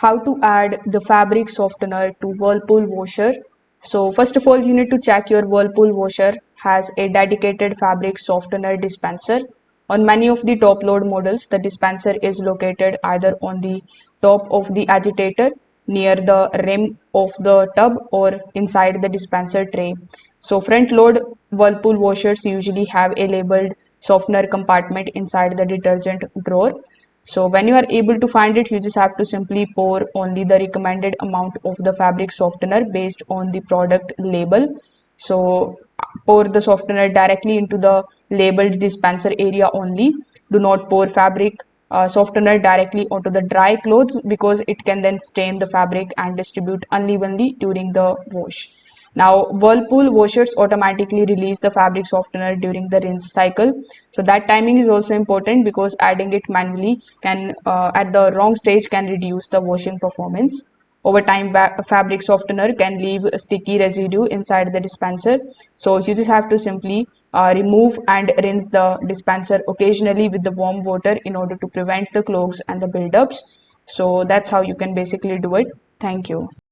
How to add the fabric softener to Whirlpool washer. So first of all, you need to check your Whirlpool washer has a dedicated fabric softener dispenser. On many of the top load models, the dispenser is located either on the top of the agitator, near the rim of the tub, or inside the dispenser tray. So front load Whirlpool washers usually have a labeled softener compartment inside the detergent drawer. So when you are able to find it, you just have to simply pour only the recommended amount of the fabric softener based on the product label. So pour the softener directly into the labeled dispenser area only. Do not pour fabric softener directly onto the dry clothes, because it can then stain the fabric and distribute unevenly during the wash. Now, Whirlpool washers automatically release the fabric softener during the rinse cycle. So that timing is also important, because adding it manually can at the wrong stage can reduce the washing performance. Over time, fabric softener can leave a sticky residue inside the dispenser. So you just have to simply remove and rinse the dispenser occasionally with the warm water in order to prevent the clogs and the buildups. So that's how you can basically do it. Thank you.